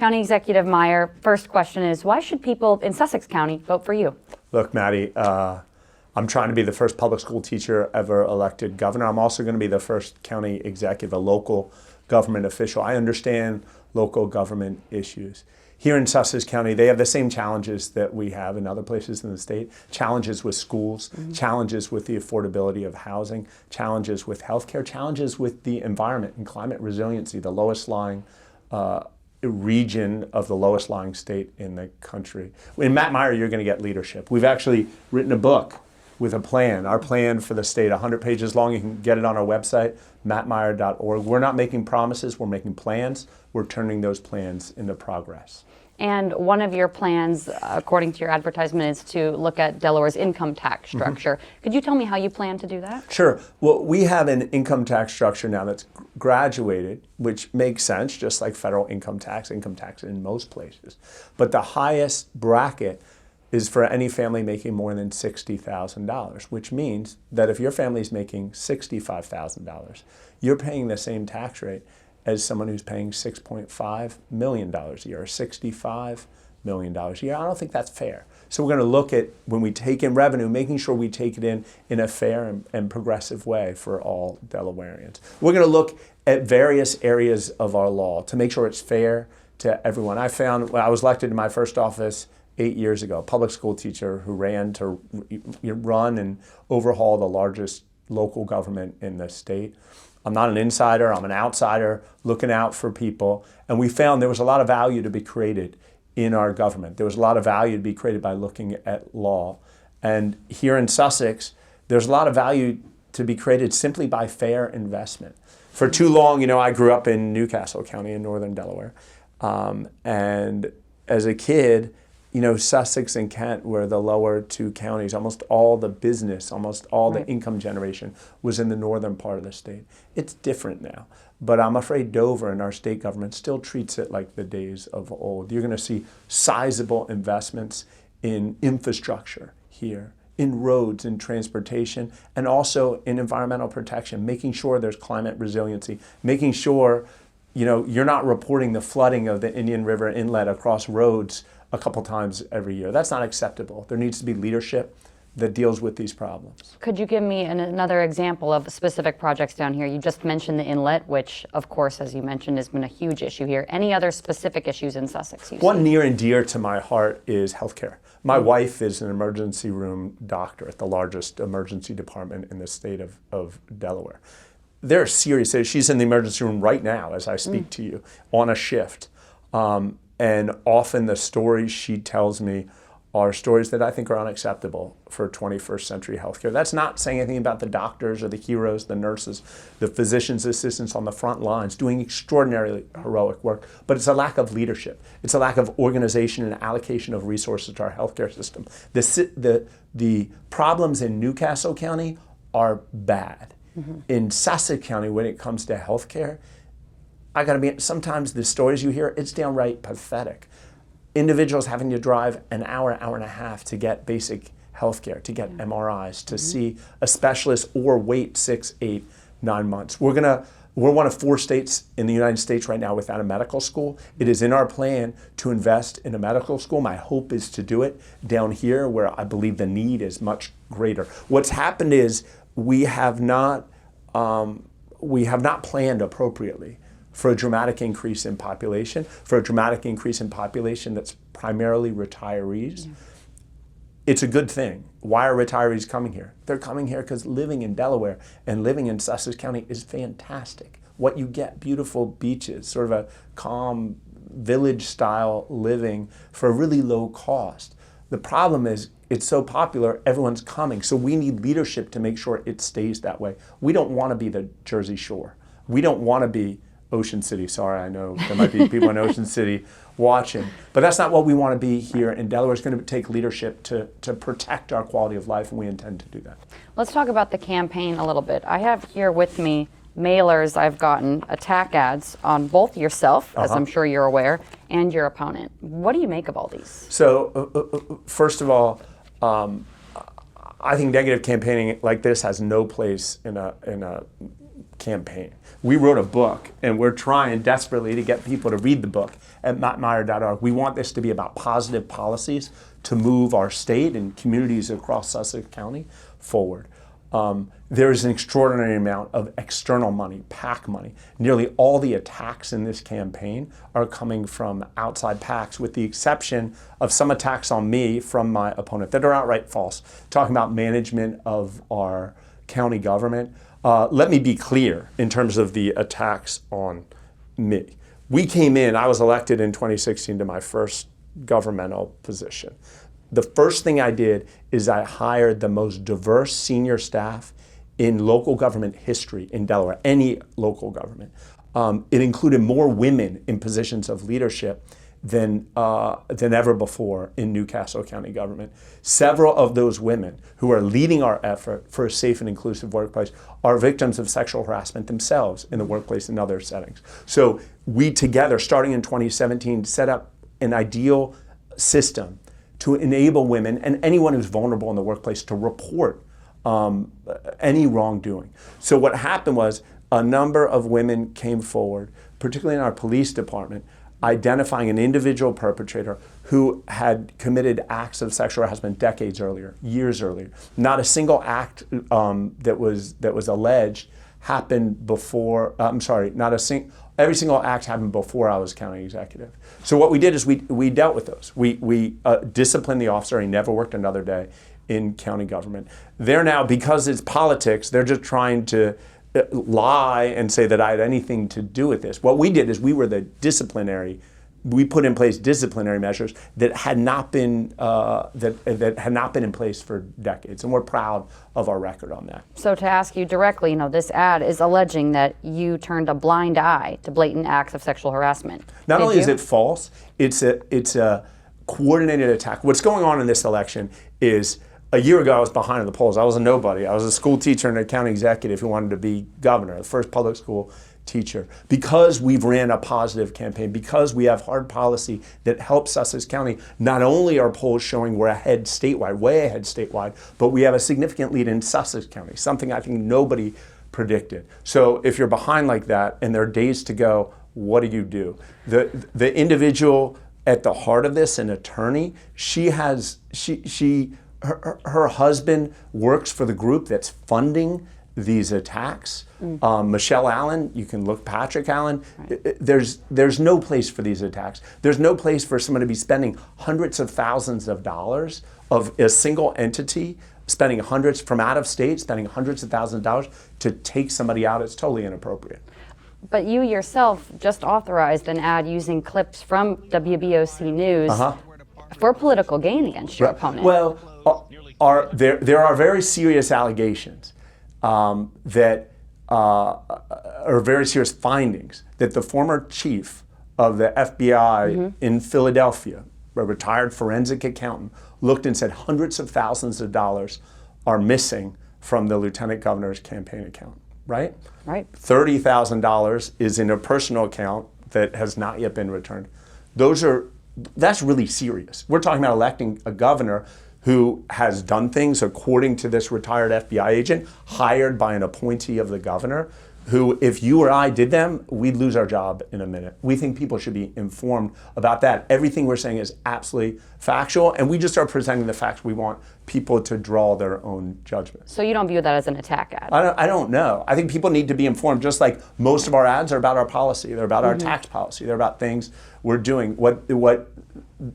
County Executive Meyer, first question is, why should people in Sussex County vote for you? Look, Maddie, I'm trying to be the first public school teacher ever elected governor. I'm also going to be the first county executive, a local government official. I understand local government issues. Here in Sussex County, they have the same challenges that we have in other places in the state. Challenges with schools, challenges with the affordability of housing, challenges with healthcare, challenges with the environment and climate resiliency, the lowest lying region of the lowest lying state in the country. In Matt Meyer, you're going to get leadership. We've actually written a book with a plan, our plan for the state, 100 pages long. You can get it on our website, mattmeyer.org. We're not making promises, we're making plans. We're turning those plans into progress. And one of your plans, according to your advertisement, is to look at Delaware's income tax structure. Could you tell me how you plan to do that? Sure. Well, we have an income tax structure now that's graduated, which makes sense, just like federal income tax in most places. But the highest bracket is for any family making more than $60,000, which means that if your family is making $65,000, you're paying the same tax rate as someone who's paying $6.5 million a year or $65 million a year. I don't think that's fair. So we're going to look at, when we take in revenue, making sure we take it in a fair and progressive way for all Delawareans. We're going to look at various areas of our law to make sure it's fair to everyone. I found, when I was elected in my first office 8 years ago, a public school teacher who ran to run and overhaul the largest local government in the state. I'm not an insider, I'm an outsider looking out for people. And we found there was a lot of value to be created in our government. There was a lot of value to be created by looking at law. And here in Sussex, there's a lot of value to be created simply by fair investment. For too long, I grew up in Newcastle County in northern Delaware. And as a kid, Sussex and Kent were the lower two counties. Almost all the business, almost all the income generation was in the northern part of the state. It's different now. But I'm afraid Dover and our state government still treats it like the days of old. You're going to see sizable investments in infrastructure here, in roads, in transportation, and also in environmental protection, making sure there's climate resiliency, making sure you're not reporting the flooding of the Indian River inlet across roads a couple times every year. That's not acceptable. There needs to be leadership that deals with these problems. Could you give me another example of specific projects down here? You just mentioned the inlet, which, of course, as you mentioned, has been a huge issue here. Any other specific issues in Sussex? One near and dear to my heart is healthcare. My wife is an emergency room doctor at the largest emergency department in the state of Delaware. There are serious issues. She's in the emergency room right now as I speak to you on a shift. And often the stories she tells me are stories that I think are unacceptable for 21st century healthcare. That's not saying anything about the doctors or the heroes, the nurses, the physician's assistants on the front lines doing extraordinarily heroic work, but it's a lack of leadership. It's a lack of organization and allocation of resources to our healthcare system. The problems in Newcastle County are bad. In Sussex County, when it comes to healthcare, sometimes the stories you hear, it's downright pathetic. Individuals having to drive an hour and a half to get basic health care, to get MRIs, to see a specialist, or wait 6, 8, 9 months. We're one of 4 states in the United States right now without a medical school. It is in our plan to invest in a medical school. My hope is to do it down here where I believe the need is much greater. What's happened is we have not planned appropriately for a dramatic increase in population, that's primarily retirees. It's a good thing. Why are retirees coming here? They're coming here because living in Delaware and living in Sussex County is fantastic. What you get, beautiful beaches, sort of a calm village-style living for a really low cost. The problem is it's so popular, everyone's coming. So we need leadership to make sure it stays that way. We don't want to be the Jersey Shore. We don't want to be Ocean City. Sorry, I know there might be people in Ocean City watching, but that's not what we want to be here in Delaware. It's going to take leadership to protect our quality of life, and we intend to do that. Let's talk about the campaign a little bit. I have here with me mailers I've gotten, attack ads on both yourself, as I'm sure you're aware, and your opponent. What do you make of all these? So, first of all, I think negative campaigning like this has no place in a campaign. We wrote a book, and we're trying desperately to get people to read the book at mattmeyer.org. We want this to be about positive policies to move our state and communities across Sussex County forward. There is an extraordinary amount of external money, PAC money. Nearly all the attacks in this campaign are coming from outside PACs, with the exception of some attacks on me from my opponent that are outright false, talking about management of our county government. Let me be clear in terms of the attacks on me. We came in, I was elected in 2016 to my first governmental position. The first thing I did is I hired the most diverse senior staff in local government history in Delaware, any local government. It included more women in positions of leadership than ever before in Newcastle County government. Several of those women who are leading our effort for a safe and inclusive workplace are victims of sexual harassment themselves in the workplace and other settings. So we together, starting in 2017, set up an ideal system to enable women and anyone who's vulnerable in the workplace to report any wrongdoing. So what happened was a number of women came forward, particularly in our police department, identifying an individual perpetrator who had committed acts of sexual harassment decades earlier, years earlier. Not a single act that was alleged happened before. Every single act happened before I was county executive. So what we did is we dealt with those. We disciplined the officer. He never worked another day in county government. They're now, because it's politics, they're just trying to lie and say that I had anything to do with this. What we did is we put in place disciplinary measures that had not been that had not been in place for decades, and we're proud of our record on that. So to ask you directly, this ad is alleging that you turned a blind eye to blatant acts of sexual harassment. Not only is it false, it's a coordinated attack. What's going on in this election is, a year ago I was behind in the polls. I was a nobody. I was a school teacher and a county executive who wanted to be governor, the first public school teacher. Because we've ran a positive campaign, because we have hard policy that helps Sussex County, not only are polls showing we're ahead statewide, way ahead statewide, but we have a significant lead in Sussex County, something I think nobody predicted. So if you're behind like that and there are days to go, what do? The individual at the heart of this, an attorney, her husband works for the group that's funding these attacks. Michelle Allen, you can look, Patrick Allen. Right. There's no place for these attacks. There's no place for someone to be spending hundreds of thousands of dollars of a single entity, spending hundreds from out of state, spending hundreds of thousands of dollars to take somebody out. It's totally inappropriate. But you yourself just authorized an ad using clips from WBOC News for political gain against your opponent. Well, there are very serious allegations that are very serious findings that the former chief of the FBI in Philadelphia, a retired forensic accountant, looked and said hundreds of thousands of dollars are missing from the lieutenant governor's campaign account, right? Right. $30,000 is in a personal account that has not yet been returned. That's really serious. We're talking about electing a governor who has done things according to this retired FBI agent hired by an appointee of the governor, who, if you or I did them, we'd lose our job in a minute. We think people should be informed about that. Everything we're saying is absolutely factual, and we just are presenting the facts. We want people to draw their own judgments. So you don't view that as an attack ad? I don't know. I think people need to be informed, just like most of our ads are about our policy. They're about our tax policy. They're about things we're doing. What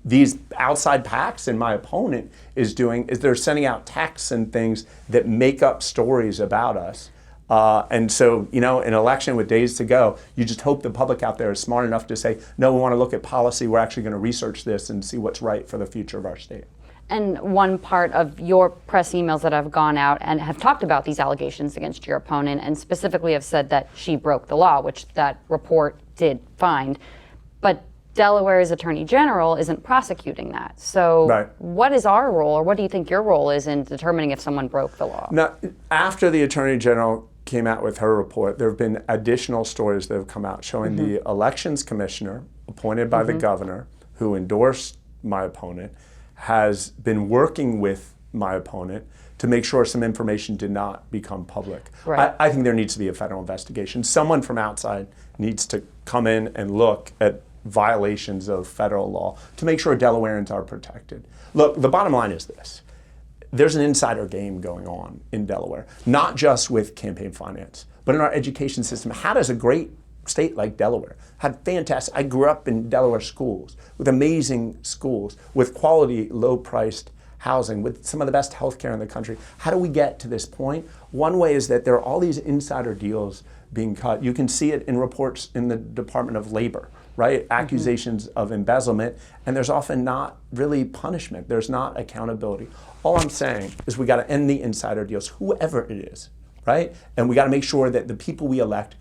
these outside PACs and my opponent is doing is they're sending out texts and things that make up stories about us. And so, an election with days to go, you just hope the public out there is smart enough to say, no, we want to look at policy. We're actually going to research this and see what's right for the future of our state. And one part of your press emails that have gone out and have talked about these allegations against your opponent, and specifically have said that she broke the law, which that report did find. But Delaware's Attorney General isn't prosecuting that. So What is our role, or what do you think your role is in determining if someone broke the law? Now, after the Attorney General came out with her report, there have been additional stories that have come out showing the elections commissioner appointed by the governor, who endorsed my opponent, has been working with my opponent to make sure some information did not become public. Right. I think there needs to be a federal investigation. Someone from outside needs to come in and look at violations of federal law to make sure Delawareans are protected. Look, the bottom line is this. There's an insider game going on in Delaware, not just with campaign finance, but in our education system. How does a great state like Delaware had fantastic, I grew up in Delaware schools, with amazing schools, with quality, low-priced housing, with some of the best healthcare in the country. How do we get to this point? One way is that there are all these insider deals being cut. You can see it in reports in the Department of Labor, right? Accusations of embezzlement, and there's often not really punishment. There's not accountability. All I'm saying is we got to end the insider deals, whoever it is, right? And we got to make sure that the people we elect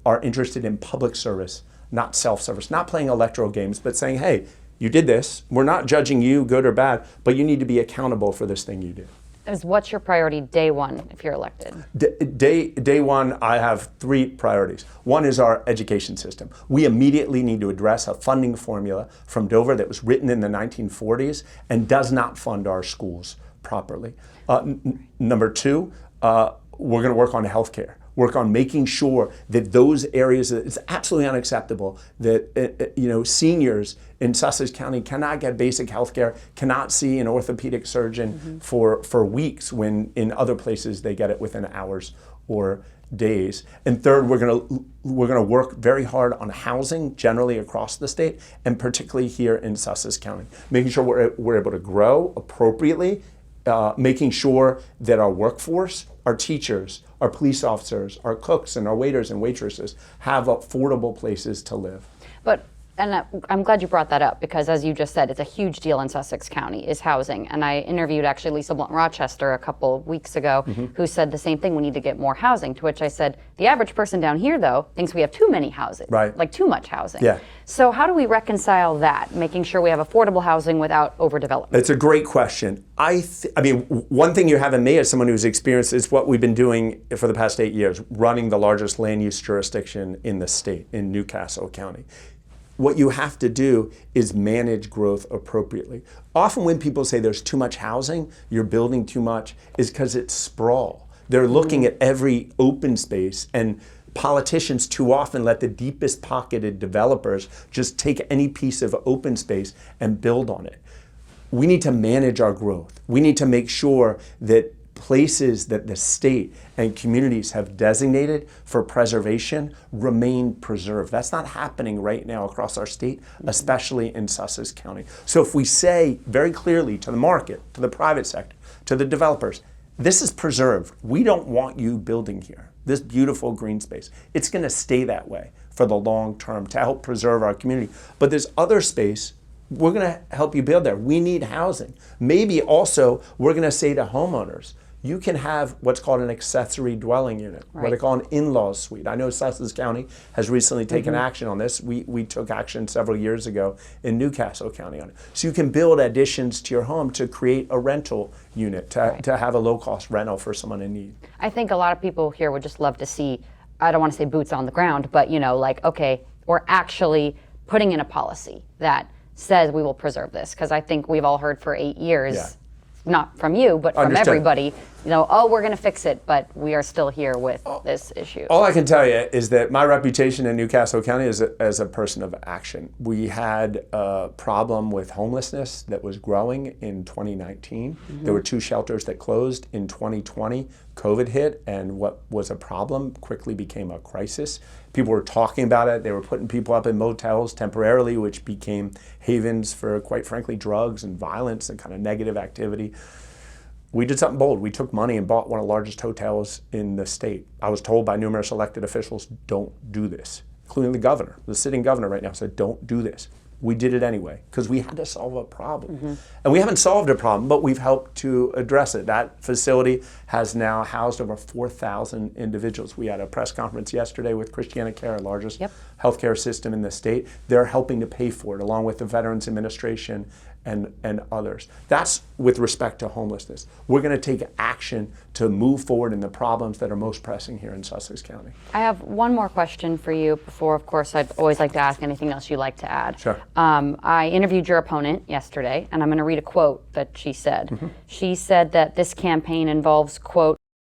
are interested in public service, not self-service, not playing electoral games, but saying, hey, you did this. We're not judging you, good or bad, but you need to be accountable for this thing you did. What's your priority day one if you're elected? Day one, I have 3 priorities. One is our education system. We immediately need to address a funding formula from Dover that was written in the 1940s and does not fund our schools properly. Number 2, we're going to work on healthcare. Work on making sure that those areas, it's absolutely unacceptable that seniors in Sussex County cannot get basic health care, cannot see an orthopedic surgeon for weeks when in other places they get it within hours or days. And third, we're gonna work very hard on housing generally across the state, and particularly here in Sussex County, making sure we're able to grow appropriately, making sure that our workforce, our teachers, our police officers, our cooks, and our waiters and waitresses have affordable places to live. And I'm glad you brought that up, because as you just said, it's a huge deal in Sussex County is housing. And I interviewed actually Lisa Blunt Rochester a couple of weeks ago, who said the same thing, we need to get more housing, to which I said, the average person down here though thinks we have too many housing, right? Like too much housing. Yeah. So how do we reconcile that, making sure we have affordable housing without overdevelopment? It's a great question. I mean, one thing you have in me as someone who's experienced is what we've been doing for the past 8 years, running the largest land use jurisdiction in the state, in Newcastle County. What you have to do is manage growth appropriately. Often when people say there's too much housing, you're building too much, is because it's sprawl. They're looking at every open space, and politicians too often let the deepest pocketed developers just take any piece of open space and build on it. We need to manage our growth. We need to make sure that places that the state and communities have designated for preservation remain preserved. That's not happening right now across our state, especially in Sussex County. So if we say very clearly to the market, to the private sector, to the developers, this is preserved. We don't want you building here. This beautiful green space. It's going to stay that way for the long term to help preserve our community. But there's other space. We're going to help you build there. We need housing. Maybe also we're going to say to homeowners, you can have what's called an accessory dwelling unit, what they call an in-laws suite. I know Sussex County has recently taken action on this. We took action several years ago in Newcastle County on it. So you can build additions to your home to create a rental unit, to have a low-cost rental for someone in need. I think a lot of people here would just love to see, I don't want to say boots on the ground, but like, okay, we're actually putting in a policy that says we will preserve this, because I think we've all heard for 8 years, not from you, but from everybody, oh, we're going to fix it, but we are still here with this issue. All I can tell you is that my reputation in Newcastle County is as a person of action. We had a problem with homelessness that was growing in 2019. There were 2 shelters that closed in 2020. COVID hit, and what was a problem quickly became a crisis. People were talking about it. They were putting people up in motels temporarily, which became havens for, quite frankly, drugs and violence and kind of negative activity. We did something bold. We took money and bought one of the largest hotels in the state. I was told by numerous elected officials, don't do this, including the governor. The sitting governor right now said, don't do this. We did it anyway, because we had to solve a problem. And we haven't solved a problem, but we've helped to address it. That facility has now housed over 4,000 individuals. We had a press conference yesterday with Christiana Care, our largest healthcare system in the state. They're helping to pay for it, along with the Veterans Administration and others. That's with respect to homelessness. We're going to take action to move forward in the problems that are most pressing here in Sussex County. I have one more question for you before, of course, I'd always like to ask anything else you'd like to add. Sure. I interviewed your opponent yesterday, and I'm going to read a quote that she said. She said that this campaign involves, quote,